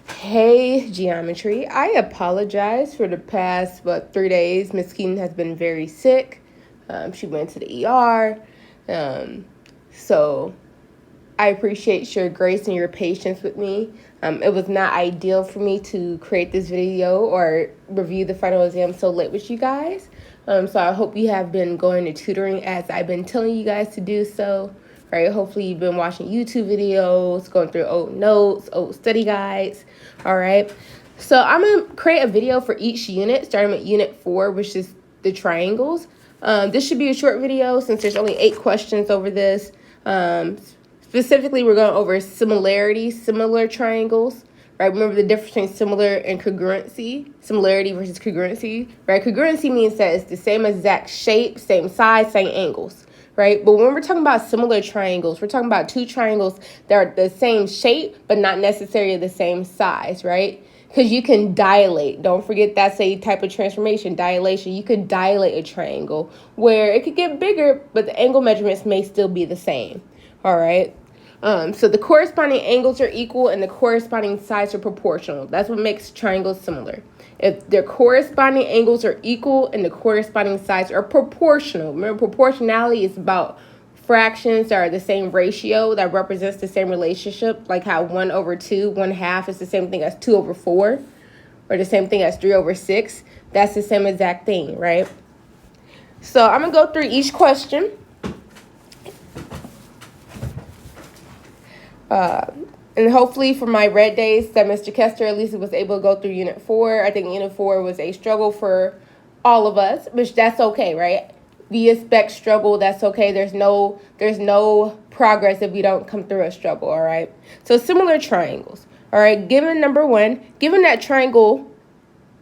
Hey, geometry. I apologize for the past, 3 days. Miss Keaton has been very sick. She went to the ER. So I appreciate your grace and your patience with me. It was not ideal for me to create this video or review the final exam so late with you guys. So I hope you have been going to tutoring as I've been telling you guys to do so. Right? Hopefully you've been watching YouTube videos, going through old notes, old study guides. All right. So I'm going to create a video for each unit, starting with unit 4, which is the triangles. This should be a short video since there's only 8 questions over this. Specifically, we're going over similarities, similar triangles, right? Remember the difference between similar and congruency, similarity versus congruency, right? Congruency means that it's the same exact shape, same size, same angles, right? But when we're talking about similar triangles, we're talking about 2 triangles that are the same shape, but not necessarily the same size, right? Because you can dilate. Don't forget that's a type of transformation, dilation. You could dilate a triangle where it could get bigger, but the angle measurements may still be the same, all right? So the corresponding angles are equal and the corresponding sides are proportional. That's what makes triangles similar. If their corresponding angles are equal and the corresponding sides are proportional. Remember, proportionality is about fractions that are the same ratio that represents the same relationship, like how 1/2, 1/2 is the same thing as 2/4, or the same thing as 3/6. That's the same exact thing, right? So I'm going to go through each question. And hopefully for my red days that Mr. Kester at least was able to go through Unit 4. I think Unit 4 was a struggle for all of us, which that's okay, right? We expect struggle, that's okay. There's no progress if we don't come through a struggle, all right? So similar triangles, all right? Given number 1, given that triangle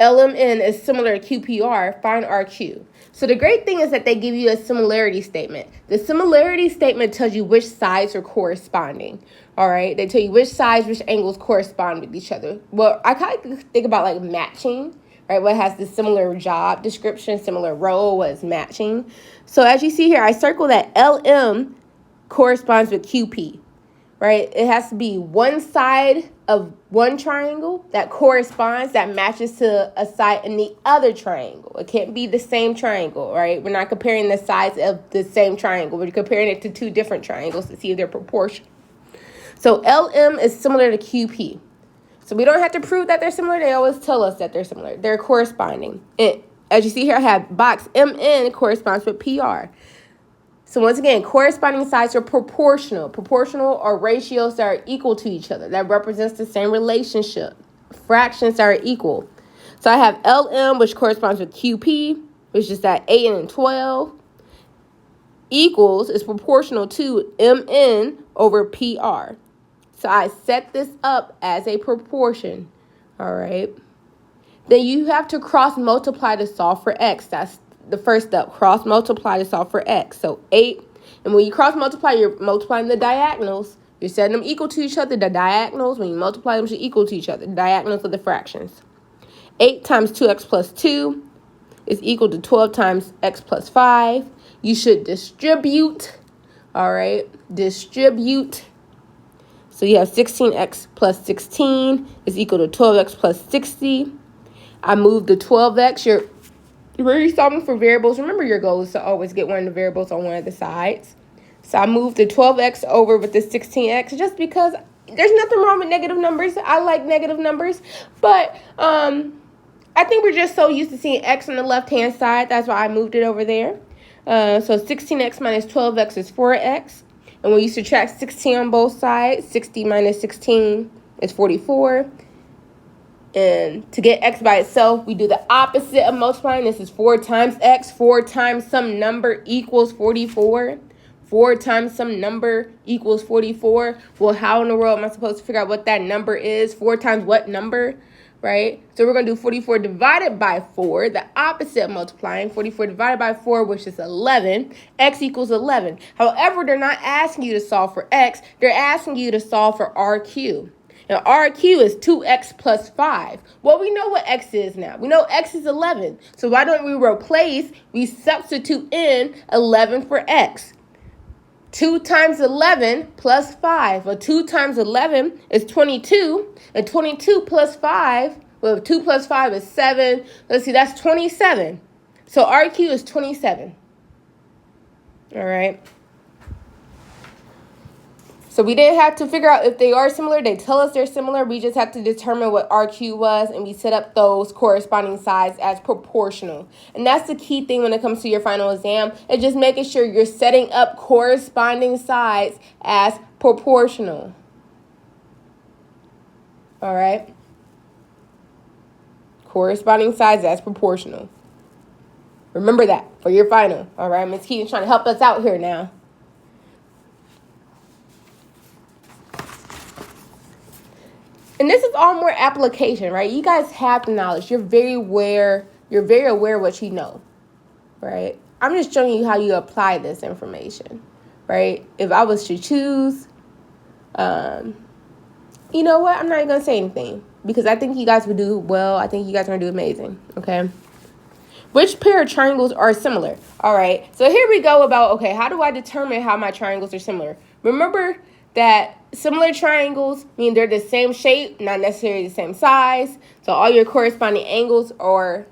LMN is similar to QPR, find RQ. So the great thing is that they give you a similarity statement. The similarity statement tells you which sides are corresponding. All right, they tell you which sides, which angles correspond with each other. Well, I kind of think about like matching, right? What has the similar job description, similar role, what is matching. So as you see here, I circle that LM corresponds with QP, right? It has to be one side of one triangle that corresponds, that matches to a side in the other triangle. It can't be the same triangle, right? We're not comparing the sides of the same triangle. We're comparing it to 2 different triangles to see if they're proportional. So LM is similar to QP. So we don't have to prove that they're similar. They always tell us that they're similar. They're corresponding. And as you see here, I have box MN corresponds with PR. So once again, corresponding sides are proportional. Proportional are ratios that are equal to each other. That represents the same relationship. Fractions that are equal. So I have LM, which corresponds with QP, which is that 8 and 12. Equals is proportional to MN over PR. So I set this up as a proportion, all right? Then you have to cross multiply to solve for x. That's the first step, cross multiply to solve for x. So 8, and when you cross multiply, you're multiplying the diagonals. You're setting them equal to each other. The diagonals, when you multiply them, should equal to each other. The diagonals of the fractions. 8 times 2x plus 2 is equal to 12 times x plus 5. You should distribute, all right? Distribute. So you have 16x plus 16 is equal to 12x plus 60. I moved the 12x. You're really solving for variables. Remember, your goal is to always get one of the variables on one of the sides. So I moved the 12x over with the 16x just because there's nothing wrong with negative numbers. I like negative numbers. But I think we're just so used to seeing x on the left-hand side. That's why I moved it over there. So 16x minus 12x is 4x. And when you subtract 16 on both sides, 60 minus 16 is 44. And to get x by itself, we do the opposite of multiplying. This is 4 times x. 4 times some number equals 44. 4 times some number equals 44. Well, how in the world am I supposed to figure out what that number is? 4 times what number? Right? So we're going to do 44 divided by 4, the opposite of multiplying. 44 divided by 4, which is 11. X equals 11. However, they're not asking you to solve for x. They're asking you to solve for RQ. Now, RQ is 2x plus 5. Well, we know what x is now. We know x is 11. So why don't we substitute in 11 for x. 2 times 11 plus 5. Well, 2 times 11 is 22. And 22 plus 5, well, 2 plus 5 is 7. Let's see, that's 27. So RQ is 27. All right. So we didn't have to figure out if they are similar. They tell us they're similar. We just have to determine what RQ was, and we set up those corresponding sides as proportional. And that's the key thing when it comes to your final exam, is just making sure you're setting up corresponding sides as proportional. All right? Corresponding sides as proportional. Remember that for your final. All right? Ms. Keaton's trying to help us out here now. And this is all more application, right? You guys have the knowledge. You're very aware of what you know, right? I'm just showing you how you apply this information, right? If I was to choose, you know what? I'm not even going to say anything because I think you guys would do well. I think you guys are going to do amazing, okay? Which pair of triangles are similar? All right, so here we go about, okay, how do I determine how my triangles are similar? Remember that similar triangles mean they're the same shape, not necessarily the same size. So all your corresponding angles are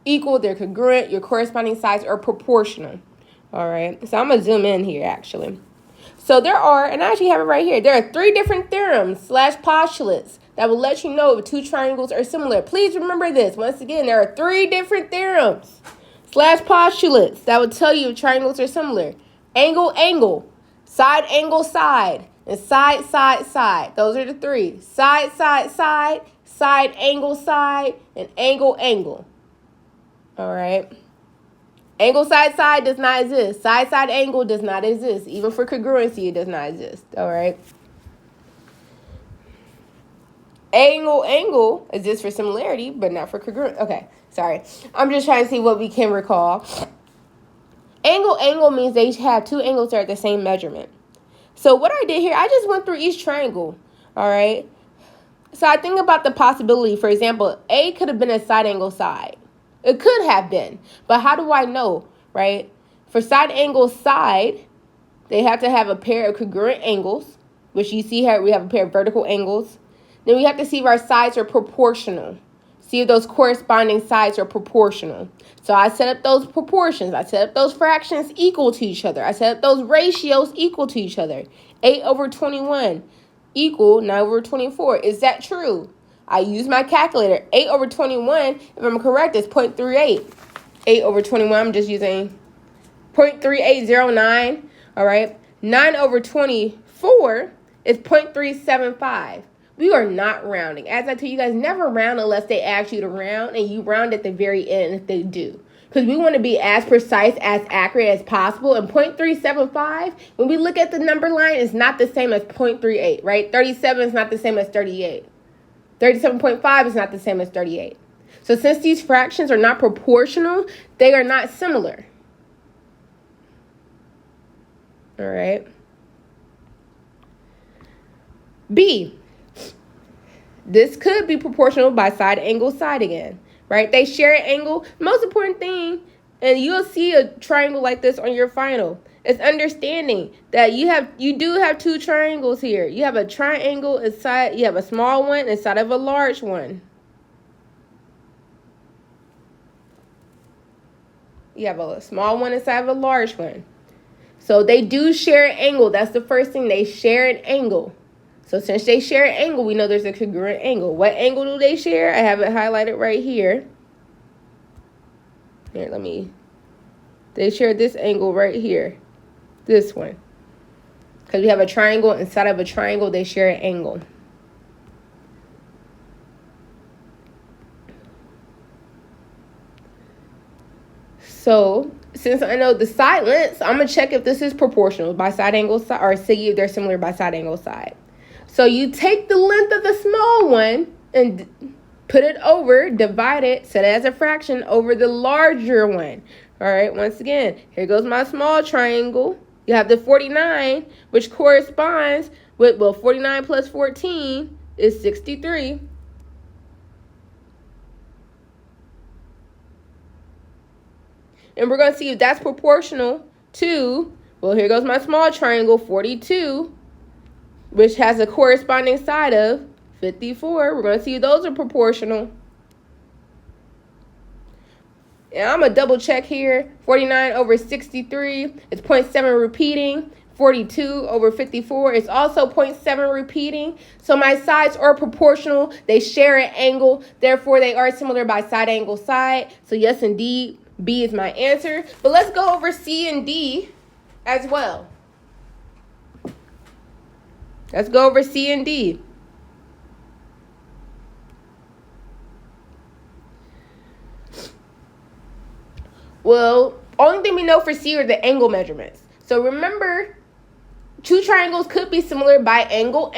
equal, they're congruent, your corresponding sides are proportional. All right, so I'm going to zoom in here actually. So there are, and I actually have it right here, there are 3 different theorems / postulates that will let you know if 2 triangles are similar. Please remember this. Once again, there are 3 different theorems / postulates that will tell you if triangles are similar. Angle, angle, side, angle, side, and side, side, side. Those are the 3. Side, side, side, side, angle, side, and angle, angle. All right. Angle, side, side does not exist. Side, side, angle does not exist. Even for congruency, it does not exist. All right. Angle, angle exists for similarity, but not for congruency. Okay, sorry. I'm just trying to see what we can recall. Angle, angle means they have 2 angles that are the same measurement. So what I did here, I just went through each triangle, all right? So I think about the possibility, for example, A could have been a side angle side. It could have been, but how do I know, right? For side angle side, they have to have a pair of congruent angles, which you see here we have a pair of vertical angles. Then we have to see if our sides are proportional. See if those corresponding sides are proportional. So I set up those proportions. I set up those fractions equal to each other. I set up those ratios equal to each other. 8/21 equal 9/24. Is that true? I use my calculator. 8/21, if I'm correct, is 0.38. 8/21, I'm just using 0.3809. All right. 9/24 is 0.375. We are not rounding. As I tell you guys, never round unless they ask you to round, and you round at the very end if they do. Because we want to be as precise, as accurate as possible. And 0.375, when we look at the number line, is not the same as 0.38, right? 37 is not the same as 38. 37.5 is not the same as 38. So since these fractions are not proportional, they are not similar. All right. B. This could be proportional by side angle side again, right? They share an angle. Most important thing, and you'll see a triangle like this on your final, is understanding that you do have 2 triangles here. You have a triangle inside, you have a small one inside of a large one. You have a small one inside of a large one. So they do share an angle. That's the first thing. They share an angle. So since they share an angle, we know there's a congruent angle. What angle do they share? I have it highlighted right here. Here, they share this angle right here. This one. Because we have a triangle inside of a triangle, they share an angle. So since I know the side lengths, I'm going to check if this is proportional by side angle side, or see if they're similar by side angle side. So you take the length of the small one and put it over, divide it, set it as a fraction over the larger one. All right, once again, here goes my small triangle. You have the 49, which corresponds with, well, 49 plus 14 is 63. And we're going to see if that's proportional to Well, here goes my small triangle, 42, which has a corresponding side of 54. We're going to see if those are proportional. And I'm going to double check here. 49 over 63 is 0.7 repeating. 42 over 54 is also 0.7 repeating. So my sides are proportional. They share an angle. Therefore, they are similar by side angle side. So yes, indeed, B is my answer. But let's go over C and D as well. Let's go over C and D. Well, only thing we know for C are the angle measurements. So remember, two triangles could be similar by angle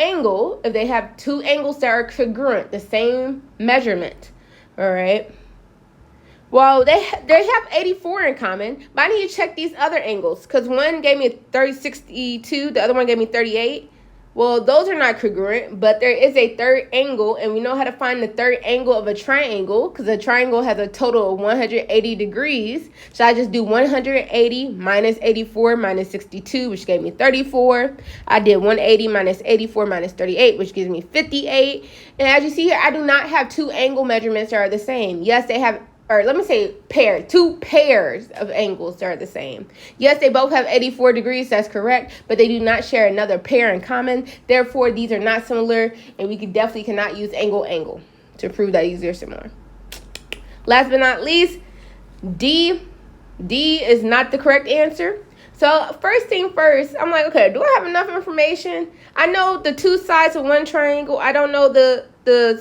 if they have two angles that are congruent, the same measurement. All right. Well, they have 84 in common, but I need to check these other angles because one gave me 3062, the other one gave me 38. Well, those are not congruent, but there is a third angle, and we know how to find the third angle of a triangle because a triangle has a total of 180 degrees. So I just do 180 minus 84 minus 62, which gave me 34. I did 180 minus 84 minus 38, which gives me 58. And as you see here, I do not have two angle measurements that are the same. Yes, they have, or let me say two pairs of angles that are the same. Yes, they both have 84 degrees, that's correct, but they do not share another pair in common. Therefore, these are not similar, and we definitely cannot use angle to prove that these are similar. Last but not least, D is not the correct answer. So first thing first, I'm like, okay, do I have enough information? I know the two sides of one triangle. I don't know the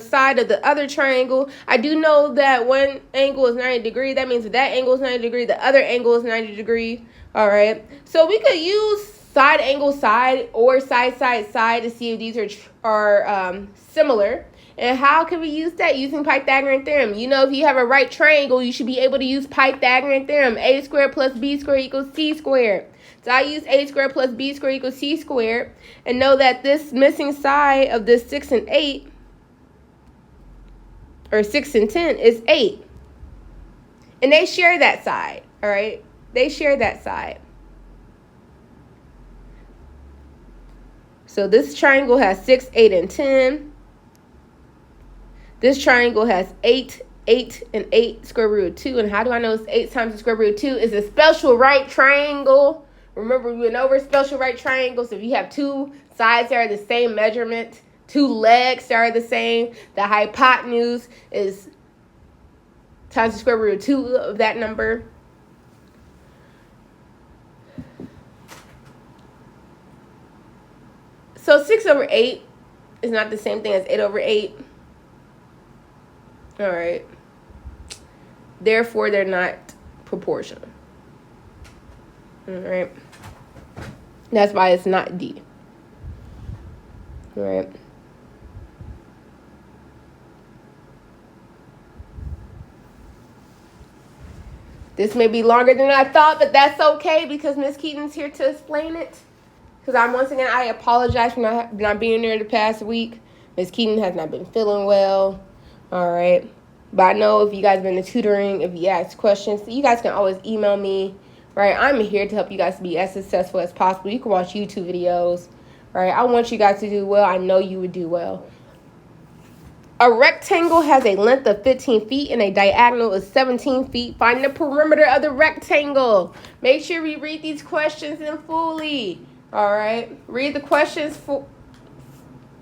side of the other triangle. I do know that one angle is 90 degrees. That means that angle is 90 degrees. The other angle is 90 degrees. All right. So we could use side angle side or side to see if these are similar. And how can we use that? Using Pythagorean theorem. You know, if you have a right triangle, you should be able to use Pythagorean theorem. A squared plus B squared equals C squared. So I use A squared plus B squared equals C squared. And know that this missing side of this 6 and 8, or 6 and 10, is 8. And they share that side, all right? They share that side. So this triangle has 6, 8, and 10. This triangle has 8, 8, and 8 square root of 2. And how do I know it's 8 times the square root of 2? It's a special right triangle. Remember, we went over special right triangles. If you have two sides that are the same measurement, two legs that are the same, the hypotenuse is times the square root of 2 of that number. So 6 over 8 is not the same thing as 8 over 8. All right. Therefore, they're not proportional. All right. That's why it's not D. All right. This may be longer than I thought, but that's okay because Miss Keaton's here to explain it. Because I apologize for not being there the past week. Miss Keaton has not been feeling well. All right. But I know if you guys have been to tutoring, if you ask questions, you guys can always email me. Right. I'm here to help you guys be as successful as possible. You can watch YouTube videos. Right. I want you guys to do well. I know you would do well. A rectangle has a length of 15 feet and a diagonal of 17 feet. Find the perimeter of the rectangle. Make sure we read these questions in fully. All right. Read the questions.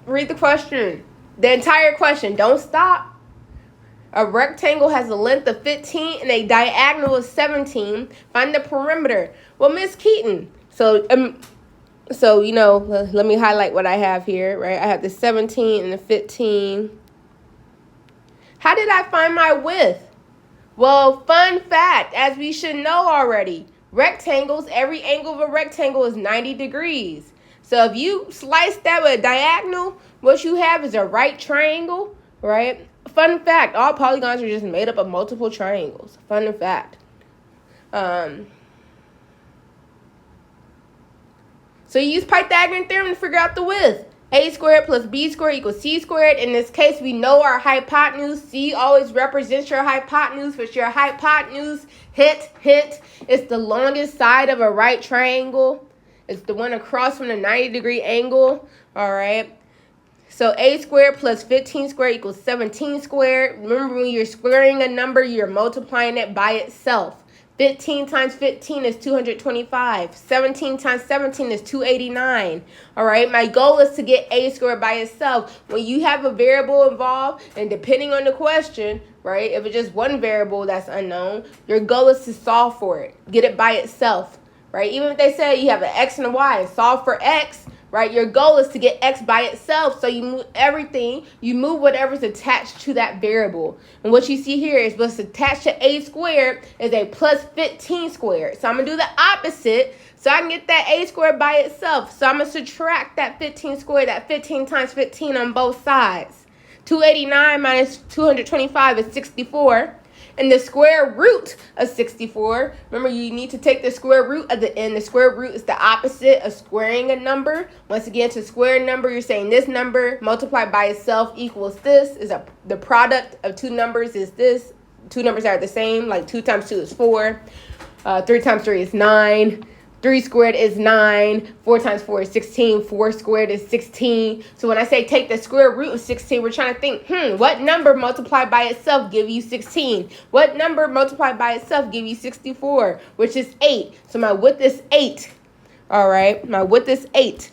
Read the question. The entire question. Don't stop. A rectangle has a length of 15 and a diagonal of 17. Find the perimeter. Well, Miss Keaton. So you know, let me highlight what I have here. Right. I have the 17 and the 15. How did I find my width? Well, fun fact, as we should know already, rectangles, every angle of a rectangle is 90 degrees. So if you slice that with a diagonal, what you have is a right triangle, right? Fun fact, all polygons are just made up of multiple triangles. Fun fact. So you use Pythagorean theorem to figure out the width. A squared plus B squared equals C squared. In this case, we know our hypotenuse. C always represents your hypotenuse, but your hypotenuse, hint, is the longest side of a right triangle. It's the one across from the 90-degree angle, all right? So a squared plus 15 squared equals 17 squared. Remember, when you're squaring a number, you're multiplying it by itself. 15 times 15 is 225. 17 times 17 is 289. All right, my goal is to get a squared by itself. When you have a variable involved, and depending on the question, right, if it's just one variable that's unknown, your goal is to solve for it. Get it by itself, right? Even if they say you have an x and a y, solve for x, right? Your goal is to get x by itself. So you move everything, you move whatever's attached to that variable. And what you see here is what's attached to a squared is a plus 15 squared. So I'm going to do the opposite so I can get that a squared by itself. So I'm going to subtract that 15 squared, that 15 times 15 on both sides. 289 minus 225 is 64. And the square root of 64, remember, you need to take the square root of the end. The square root is the opposite of squaring a number. Once again, to square a number, you're saying this number multiplied by itself equals this. The product of two numbers is this. Two numbers are the same, like 2 times 2 is 4. 3 times 3 is 9. 3 squared is 9. 4 times 4 is 16. 4 squared is 16. So when I say take the square root of 16, we're trying to think, what number multiplied by itself give you 16? What number multiplied by itself give you 64, which is 8? So my width is 8. All right, my width is 8.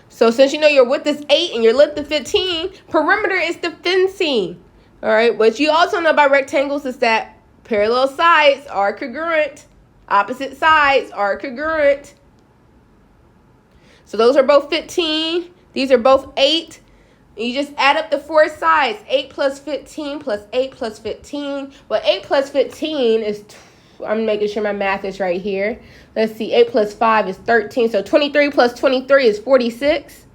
So since you know your width is 8 and your length is 15, perimeter is the fencing. All right, what you also know about rectangles is that parallel sides are congruent. Opposite sides are congruent. So those are both 15. These are both 8. And you just add up the 4 sides. 8 plus 15 plus 8 plus 15. Well, 8 plus 15 is, I'm making sure my math is right here. Let's see, 8 plus 5 is 13. So 23 plus 23 is 46.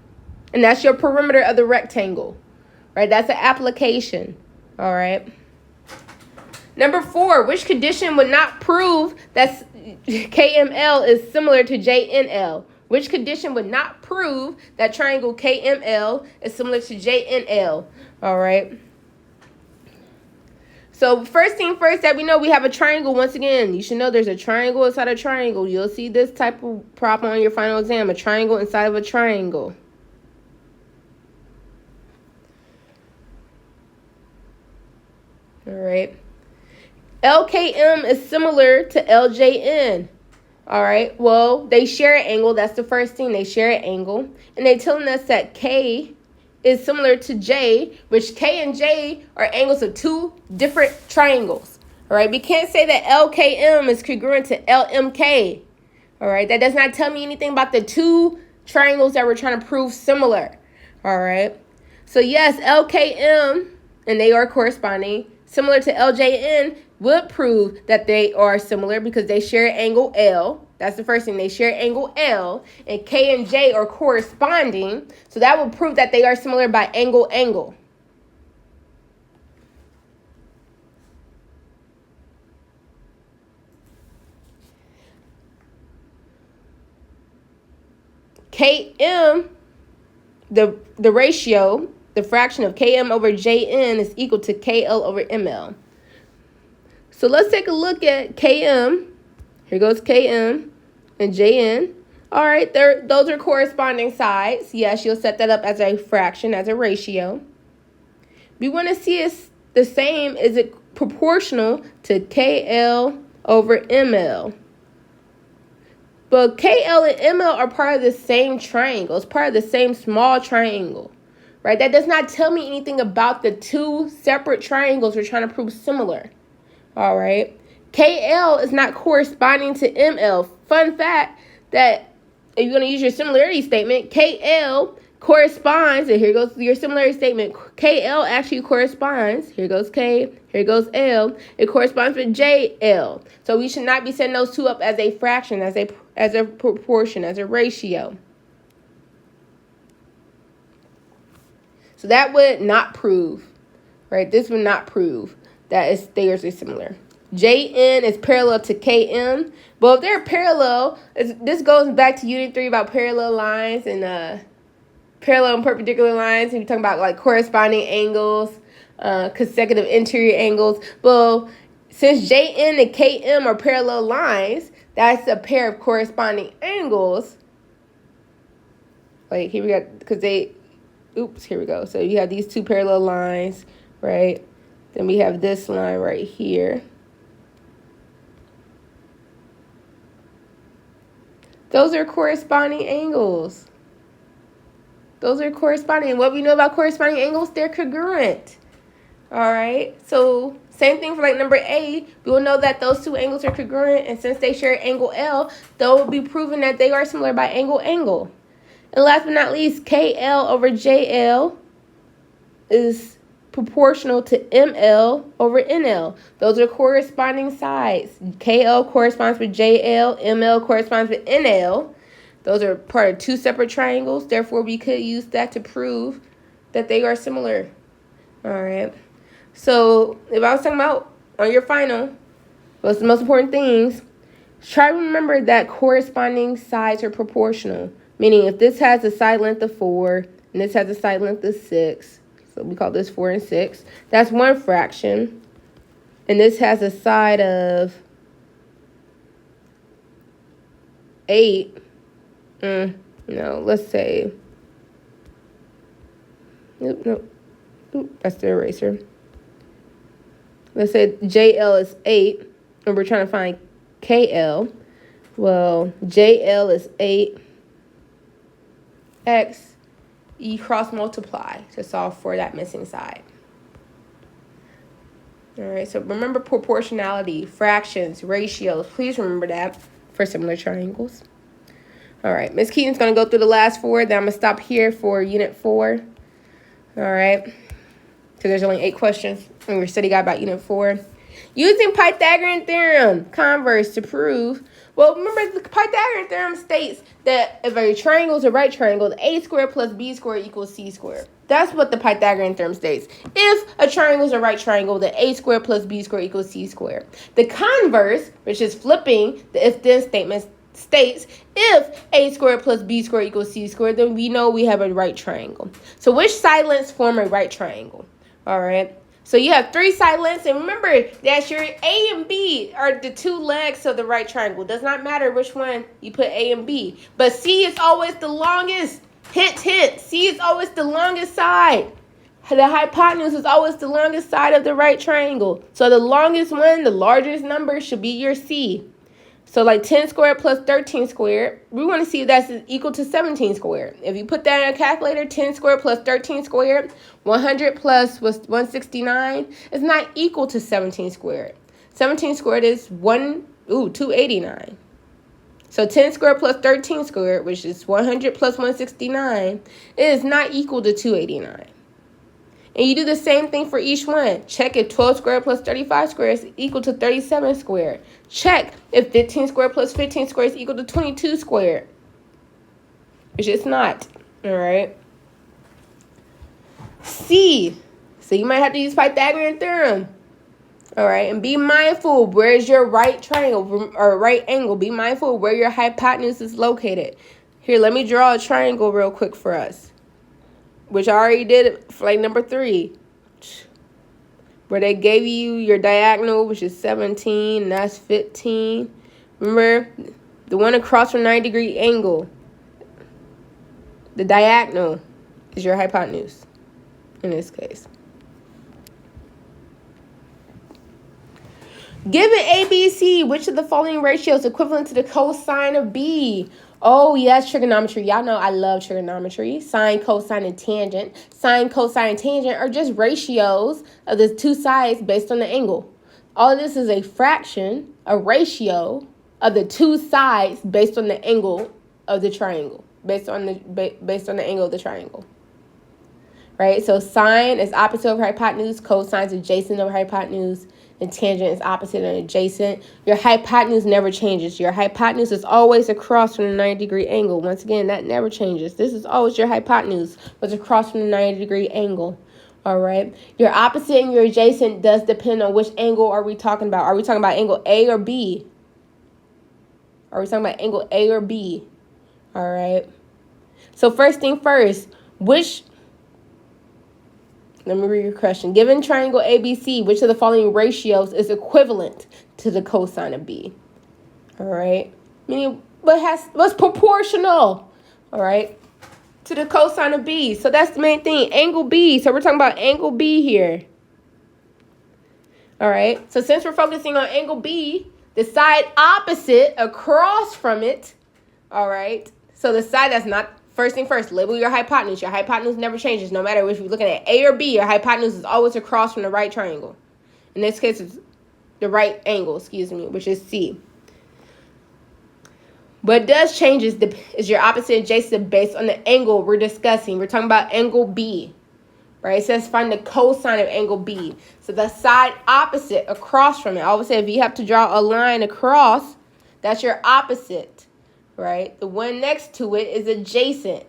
And that's your perimeter of the rectangle. Right, that's an application. All right. Number 4, which condition would not prove that KML is similar to JNL? Which condition would not prove that triangle KML is similar to JNL? All right. So first thing first, that we know we have a triangle. Once again, you should know there's a triangle inside a triangle. You'll see this type of problem on your final exam, a triangle inside of a triangle. All right. LKM is similar to LJN. All right. Well, they share an angle. That's the first thing. They share an angle. And they're telling us that K is similar to J, which K and J are angles of two different triangles. All right. We can't say that LKM is congruent to LMK. All right. That does not tell me anything about the two triangles that we're trying to prove similar. All right. So yes, LKM, and they are corresponding, similar to LJN, would prove that they are similar because they share angle L. That's the first thing. They share angle L. And K and J are corresponding. So that would prove that they are similar by angle. KM, the ratio, the fraction of Km over Jn is equal to KL over ML. So let's take a look at Km. Here goes Km and Jn. All right, those are corresponding sides. Yes, you'll set that up as a fraction, as a ratio. We want to see is the same. Is it proportional to KL over ML? But KL and ML are part of the same triangle. It's part of the same small triangle. Right? That does not tell me anything about the two separate triangles we're trying to prove similar. All right. KL is not corresponding to ML. Fun fact that if you're going to use your similarity statement, KL corresponds, and here goes your similarity statement. KL actually corresponds. Here goes K, here goes L. It corresponds with JL. So we should not be setting those two up as a fraction, as a proportion, as a ratio. So that would not prove, right? This would not prove that theirs is similar. Jn is parallel to Km. But if they're parallel, this goes back to Unit 3 about parallel lines and parallel and perpendicular lines. And we're talking about like corresponding angles, consecutive interior angles. Well, Since JN and KM are parallel lines, that's a pair of corresponding angles. Like here we got, because they, oops, here we go. So you have these two parallel lines, right? Then we have this line right here. Those are corresponding angles. Those are corresponding. What we know about corresponding angles, they're congruent. All right. So same thing for like number A. We will know that those two angles are congruent. And since they share angle L, they'll be proven that they are similar by angle. And last but not least, KL over JL is proportional to ML over NL. Those are corresponding sides. KL corresponds with JL, ML corresponds with NL. Those are part of two separate triangles. Therefore, we could use that to prove that they are similar. All right. So if I was talking about on your final, what's the most important things? Try to remember that corresponding sides are proportional. Meaning if this has a side length of 4 and this has a side length of 6, so we call this 4 and 6, that's one fraction. And this has a side of 8. No, let's say, nope, that's the eraser. Let's say JL is 8, and we're trying to find KL. Well, JL is 8. X, you cross multiply to solve for that missing side. All right, so remember proportionality, fractions, ratios. Please remember that for similar triangles. All right, Ms. Keaton's going to go through the last 4. Then I'm going to stop here for Unit 4. All right, because there's only 8 questions in your study guide about Unit 4. Using Pythagorean theorem, converse, to prove. Well, remember, the Pythagorean theorem states that if a triangle is a right triangle, the a squared plus b squared equals c squared. That's what the Pythagorean theorem states. If a triangle is a right triangle, the a squared plus b squared equals c squared. The converse, which is flipping the if-then statement, states if a squared plus b squared equals c squared, then we know we have a right triangle. So which side lengths form a right triangle? All right. So you have 3 side lengths, and remember that your A and B are the 2 legs of the right triangle. Does not matter which one you put A and B. But C is always the longest. Hint, hint. C is always the longest side. The hypotenuse is always the longest side of the right triangle. So the longest one, the largest number, should be your C. So like 10 squared plus 13 squared, we want to see if that's equal to 17 squared. If you put that in a calculator, 10 squared plus 13 squared, 100 plus was 169, is not equal to 17 squared. 17 squared is 289. So 10 squared plus 13 squared, which is 100 plus 169, is not equal to 289. And you do the same thing for each one. Check if 12 squared plus 35 squared is equal to 37 squared. Check if 15 squared plus 15 squared is equal to 22 squared. Which it's not. All right. C. So you might have to use Pythagorean theorem. All right. And be mindful, where's your right triangle or right angle? Be mindful where your hypotenuse is located. Here, let me draw a triangle real quick for us, which I already did for like number 3, where they gave you your diagonal, which is 17, and that's 15. Remember, the one across from 90-degree angle, the diagonal is your hypotenuse in this case. Given ABC, which of the following ratio is equivalent to the cosine of B? Oh, yes, trigonometry. Y'all know I love trigonometry. Sine, cosine, and tangent. Sine, cosine, and tangent are just ratios of the 2 sides based on the angle. All of this is a fraction, a ratio of the 2 sides based on the angle of the triangle, based on the angle of the triangle. Right? So sine is opposite of hypotenuse, cosine is adjacent of hypotenuse, and tangent is opposite and adjacent. Your hypotenuse never changes. Your hypotenuse is always across from the 90-degree angle. Once again, that never changes. This is always your hypotenuse, but it's across from the 90-degree angle. All right. Your opposite and your adjacent does depend on which angle are we talking about. Are we talking about angle A or B? Are we talking about angle A or B? All right. So first thing first, which Let me read your question. Given triangle ABC, which of the following ratios is equivalent to the cosine of B? All right. Meaning, what's proportional? All right. To the cosine of B. So that's the main thing. Angle B. So we're talking about angle B here. All right. So since we're focusing on angle B, the side opposite across from it. All right. So the side that's not, first thing first, label your hypotenuse. Your hypotenuse never changes. No matter if you're looking at A or B, your hypotenuse is always across from the right triangle. In this case, it's the right angle, which is C. What does change is your opposite adjacent based on the angle we're discussing. We're talking about angle B, right? It says find the cosine of angle B. So the side opposite across from it. I always say if you have to draw a line across, that's your opposite, right? The one next to it is adjacent.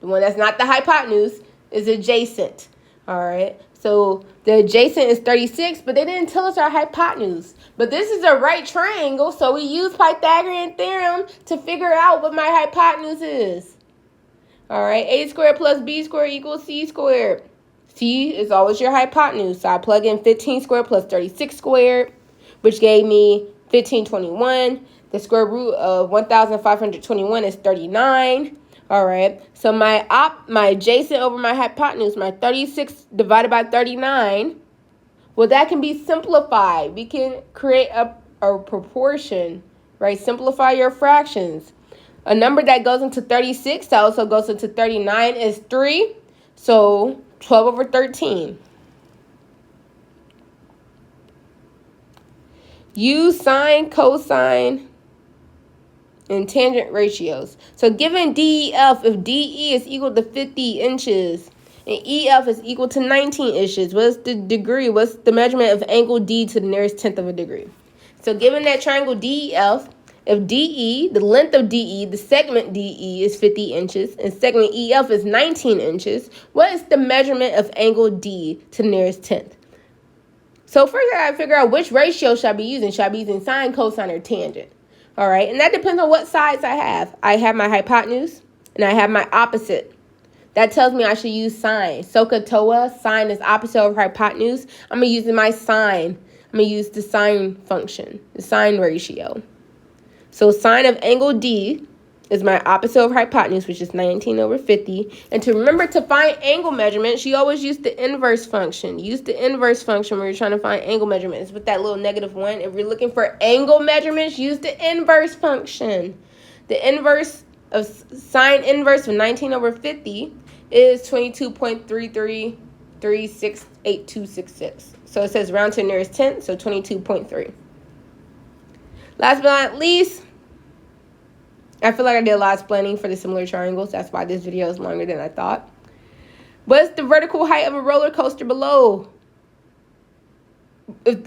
The one that's not the hypotenuse is adjacent, all right? So the adjacent is 36, but they didn't tell us our hypotenuse. But this is a right triangle, so we use Pythagorean theorem to figure out what my hypotenuse is. All right, a squared plus b squared equals c squared. C is always your hypotenuse, so I plug in 15 squared plus 36 squared, which gave me 1521. The square root of 1,521 is 39. All right, so my adjacent over my hypotenuse, my 36 divided by 39, well, that can be simplified. We can create a proportion, right? Simplify your fractions. A number that goes into 36, that also goes into 39 is 3. So 12 over 13. Use sine, cosine, and tangent ratios. So given DEF, if DE is equal to 50 inches and EF is equal to 19 inches, what's the degree? What's the measurement of angle D to the nearest tenth of a degree? So given that triangle DEF, if DE, the length of DE, the segment DE is 50 inches and segment EF is 19 inches, what is the measurement of angle D to the nearest tenth? So first I gotta figure out which ratio should I be using. Should I be using sine, cosine, or tangent? All right, and that depends on what sides I have. I have my hypotenuse and I have my opposite. That tells me I should use sine. SOHCAHTOA, sine is opposite of hypotenuse. I'm going to use my sine. I'm going to use the sine function, the sine ratio. So sine of angle D is my opposite of hypotenuse, which is 19 over 50. And to remember to find angle measurements, you always use the inverse function. Use the inverse function when you're trying to find angle measurements with that little -1. If you're looking for angle measurements, use the inverse function. The inverse of sine inverse of 19 over 50 is 22.33368266. So it says round to the nearest tenth, so 22.3. Last but not least, I feel like I did a lot of explaining for the similar triangles. That's why this video is longer than I thought. What's the vertical height of a roller coaster below?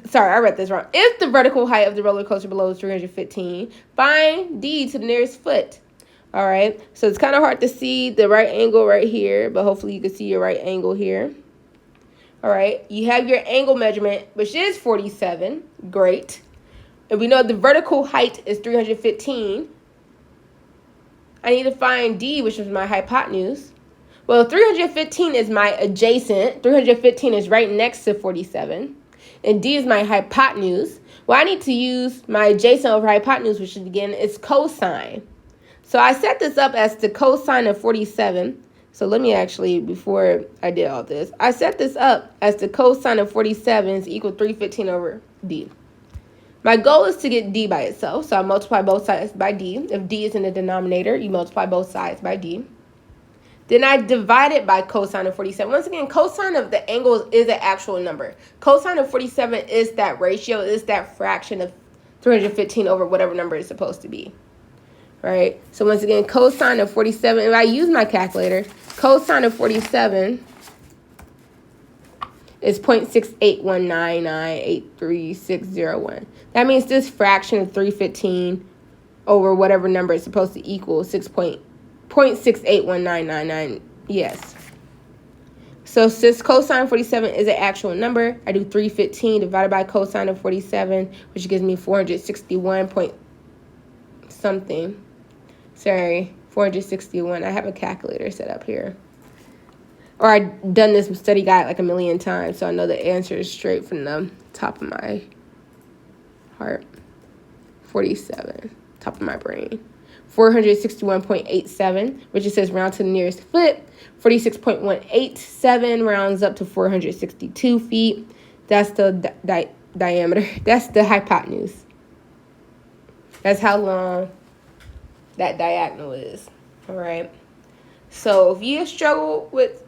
Sorry, I read this wrong. If the vertical height of the roller coaster below is 315, find D to the nearest foot. All right, so it's kind of hard to see the right angle right here, but hopefully you can see your right angle here. All right, you have your angle measurement, which is 47. Great. And we know the vertical height is 315. I need to find D, which is my hypotenuse. Well, 315 is my adjacent. 315 is right next to 47. And D is my hypotenuse. Well, I need to use my adjacent over hypotenuse, which is, again, is cosine. So I set this up as the cosine of 47. So let me actually, before I did all this, I set this up as the cosine of 47 is equal to 315 over D. My goal is to get D by itself, so I multiply both sides by D. If D is in the denominator, you multiply both sides by D. Then I divide it by cosine of 47. Once again, cosine of the angle is an actual number. Cosine of 47 is that ratio, is that fraction of 315 over whatever number it's supposed to be. Right? So once again, cosine of 47, if I use my calculator, cosine of 47 is 0.68199836601. That means this fraction of 315 over whatever number it's supposed to equal 0.6819999. Yes. So since cosine 47 is an actual number, I do 315 divided by cosine of 47, which gives me 461 point something. Sorry, 461. I have a calculator set up here. or I've done this study guide like a million times, so I know the answer is straight from the top of my heart. 47, top of my brain. 461.87, which it says round to the nearest foot. 46.187 rounds up to 462 feet. That's the diameter. That's the hypotenuse. That's how long that diagonal is. All right. So if you struggle with,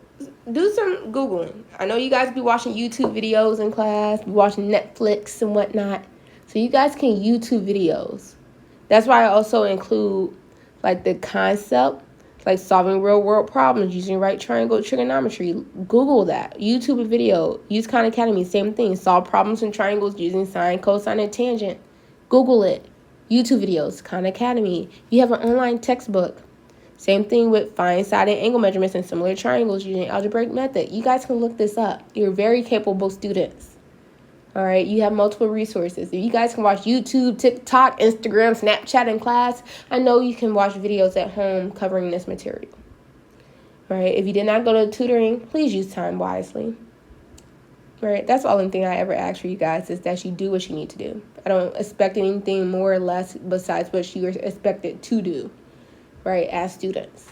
do some Googling. I know you guys be watching YouTube videos in class, be watching Netflix and whatnot. So you guys can YouTube videos. That's why I also include like the concept, like solving real world problems using right triangle trigonometry. Google that. YouTube a video. Use Khan Academy. Same thing. Solve problems in triangles using sine, cosine, and tangent. Google it. YouTube videos. Khan Academy. You have an online textbook. Same thing with find side and angle measurements in similar triangles using algebraic method. You guys can look this up. You're very capable students. All right, you have multiple resources. If you guys can watch YouTube, TikTok, Instagram, Snapchat in class, I know you can watch videos at home covering this material. All right, if you did not go to tutoring, please use time wisely. All right, that's the only thing I ever ask for you guys is that you do what you need to do. I don't expect anything more or less besides what you are expected to do, right, as students.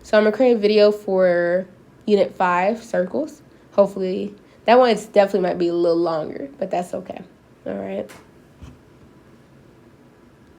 So I'm going to create a video for Unit 5, circles. Hopefully, that one definitely might be a little longer, but that's okay. All right.